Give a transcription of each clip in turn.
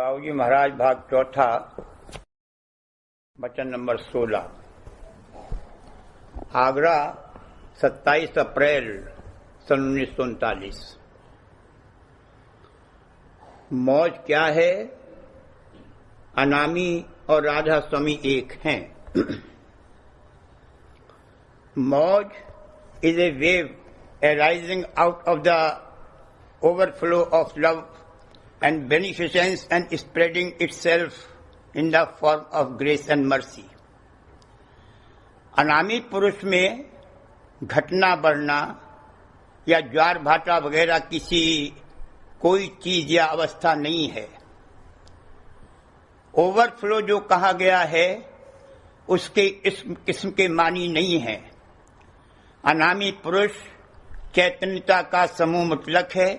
बाबूजी महाराज भाग चौथा वचन नंबर 16। आगरा 27 अप्रैल सन 1939। मौज क्या है? अनामी और राधा स्वामी एक हैं। मौज is a wave arising out of the overflow of love and beneficence and spreading itself in the form of grace and mercy. अनामी पुरुष में घटना बढ़ना या ज्वार भाटा वगैरह किसी कोई चीज या अवस्था नहीं है। ओवरफ्लो जो कहा गया है उसके इस किस्म के मानी नहीं है। अनामी पुरुष चैतन्यता का समूह मुतलक है।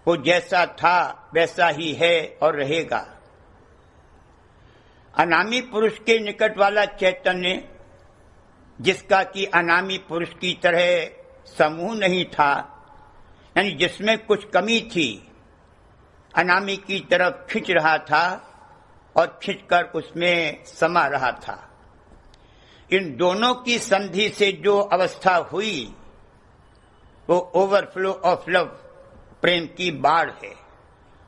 वो जैसा था वैसा ही है और रहेगा। अनामी पुरुष के निकट वाला चैतन्य, जिसका कि अनामी पुरुष की तरह समूह नहीं था, यानी जिसमें कुछ कमी थी, अनामी की तरफ खिंच रहा था और खिंचकर उसमें समा रहा था। इन दोनों की संधि से जो अवस्था हुई वो ओवरफ्लो ऑफ लव, प्रेम की बाढ़ है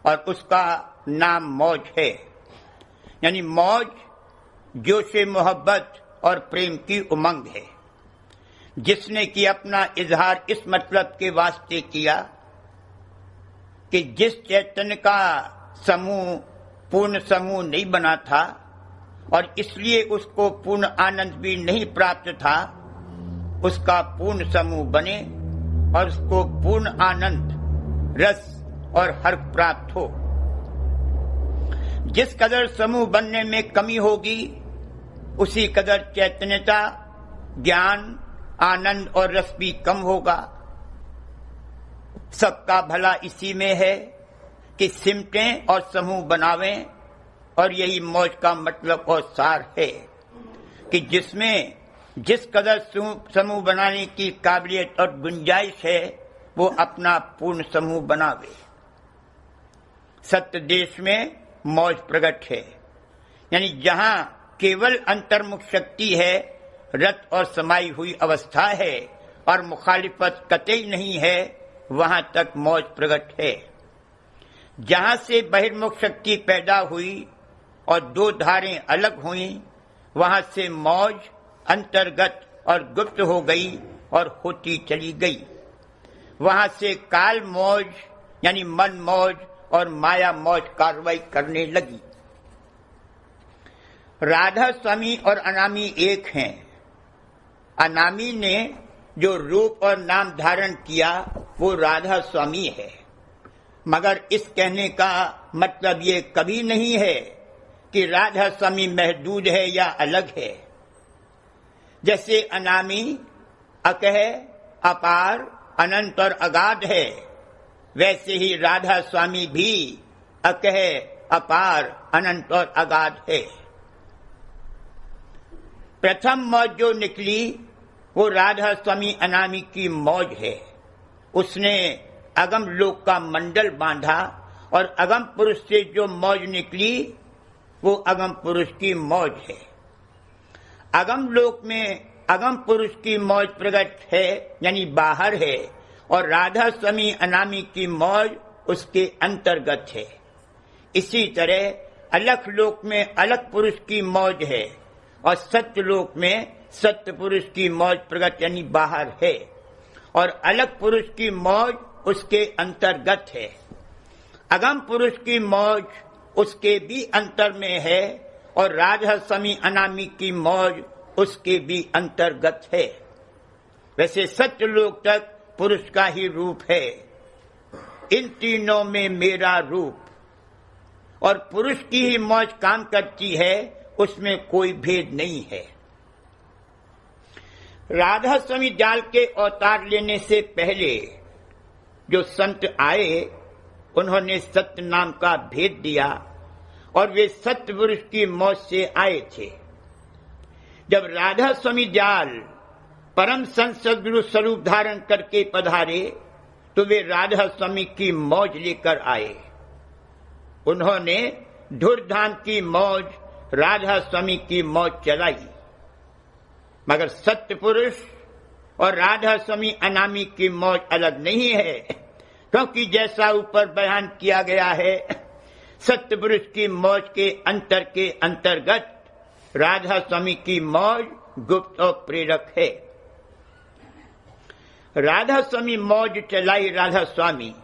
और उसका नाम मौज है। यानी मौज जोशे मोहब्बत और प्रेम की उमंग है, जिसने कि अपना इजहार इस मतलब के वास्ते किया कि जिस चैतन्य का समूह पूर्ण समूह नहीं बना था और इसलिए उसको पूर्ण आनंद भी नहीं प्राप्त था, उसका पूर्ण समूह बने और उसको पूर्ण आनंद, रस और हर्ष प्राप्त हो। जिस कदर समूह बनने में कमी होगी उसी कदर चैतन्यता, ज्ञान, आनंद और रस भी कम होगा। सबका भला इसी में है कि सिमटें और समूह बनावें, और यही मौज का मतलब और सार है कि जिसमें जिस कदर समूह बनाने की काबिलियत और गुंजाइश है वो अपना पूर्ण समूह बनावे। सत्य देश में मौज प्रकट है, यानी जहां केवल अंतर्मुख शक्ति है, रत और समाई हुई अवस्था है और मुखालिफत कतई नहीं है, वहां तक मौज प्रकट है। जहां से बहिर्मुख शक्ति पैदा हुई और दो धारें अलग हुई, वहां से मौज अंतर्गत और गुप्त हो गई और होती चली गई। वहां से काल मौज यानी मन मौज और माया मौज कार्रवाई करने लगी। राधा स्वामी और अनामी एक हैं। अनामी ने जो रूप और नाम धारण किया वो राधा स्वामी है, मगर इस कहने का मतलब ये कभी नहीं है कि राधा स्वामी महदूद है या अलग है। जैसे अनामी अकह, अपार, अनंत और अगाध है, वैसे ही राधा स्वामी भी अकह, अपार, अनंत और अगाध है। प्रथम मौज जो निकली वो राधा स्वामी अनामी की मौज है। उसने अगम लोक का मंडल बांधा और अगम पुरुष से जो मौज निकली वो अगम पुरुष की मौज है। अगम लोक में अगम पुरुष की मौज प्रकट है, यानी बाहर है, और राधा स्वामी अनामी की मौज उसके अंतर्गत है। इसी तरह अलख लोक में अलग पुरुष की मौज है और सत्य लोक में सत्य पुरुष की मौज प्रकट यानी बाहर है, और अलग पुरुष की मौज उसके अंतर्गत है। अगम पुरुष की मौज उसके भी अंतर में है और राधा स्वामी अनामी की मौज उसके भी अंतर्गत है। वैसे सत्य लोक तक पुरुष का ही रूप है। इन तीनों में मेरा रूप, और पुरुष की ही मौज काम करती है, उसमें कोई भेद नहीं है। राधा स्वामी जाल के अवतार लेने से पहले जो संत आए उन्होंने सत्य नाम का भेद दिया और वे सत्य पुरुष की मौज से आए थे। जब राधा स्वामी जाल परम संत सद्गुरु स्वरूप धारण करके पधारे तो वे राधा स्वामी की मौज लेकर आए। उन्होंने धूर्धाम की मौज, राधा स्वामी की मौज चलाई। मगर सत्य पुरुष और राधा स्वामी अनामी की मौज अलग नहीं है, क्योंकि जैसा ऊपर बयान किया गया है, सत्य पुरुष की मौज के अंतर्गत राधा स्वामी की मौज गुप्त और प्रेरक है। राधा स्वामी मौज चलाई राधा स्वामी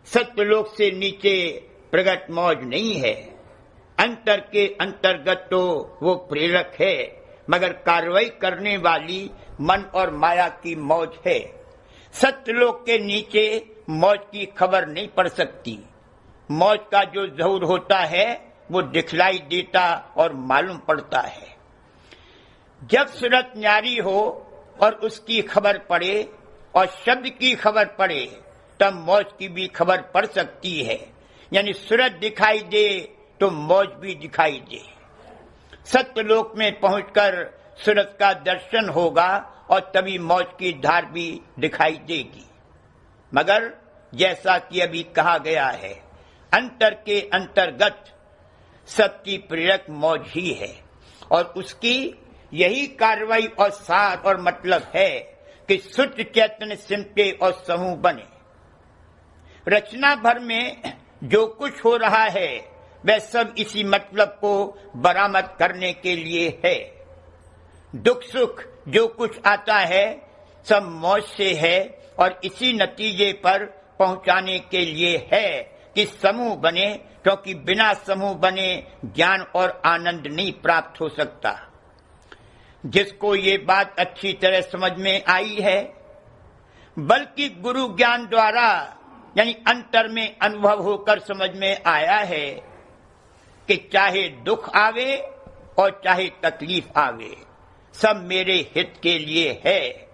सत्यलोक से नीचे प्रगट मौज नहीं है। अंतर के अंतर्गत तो वो प्रेरक है, मगर कार्रवाई करने वाली मन और माया की मौज है। सत्यलोक के नीचे मौज की खबर नहीं पड़ सकती। मौज का जो ज़हूर होता है वो दिखलाई देता और मालूम पड़ता है। जब सूरत न्यारी हो और उसकी खबर पड़े और शब्द की खबर पड़े, तब मौज की भी खबर पड़ सकती है। यानी सूरत दिखाई दे तो मौज भी दिखाई दे। सत्यलोक में पहुंचकर सूरत का दर्शन होगा और तभी मौज की धार भी दिखाई देगी। मगर जैसा कि अभी कहा गया है, अंतर के अंतर्गत सबकी प्रेरक मौज ही है और उसकी यही कार्रवाई और सार और मतलब है कि शुद्ध चैतन्य सिमटे और समूह बने। रचना भर में जो कुछ हो रहा है वह सब इसी मतलब को बरामद करने के लिए है। दुख सुख जो कुछ आता है सब मौज से है और इसी नतीजे पर पहुंचाने के लिए है कि समूह बने, क्योंकि बिना समूह बने ज्ञान और आनंद नहीं प्राप्त हो सकता। जिसको ये बात अच्छी तरह समझ में आई है, बल्कि गुरु ज्ञान द्वारा यानी अंतर में अनुभव होकर समझ में आया है कि चाहे दुख आवे और चाहे तकलीफ आवे, सब मेरे हित के लिए है।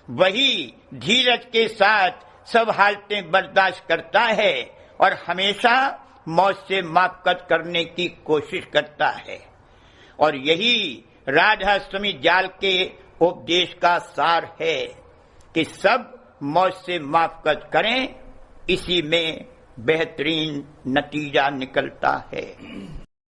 वही धीरज के साथ सब हालतें बर्दाश्त करता है और हमेशा मौज से मापकत करने की कोशिश करता है। और यही राधा स्वामी जाल के उपदेश का सार है कि सब मौज से मापकत करें, इसी में बेहतरीन नतीजा निकलता है।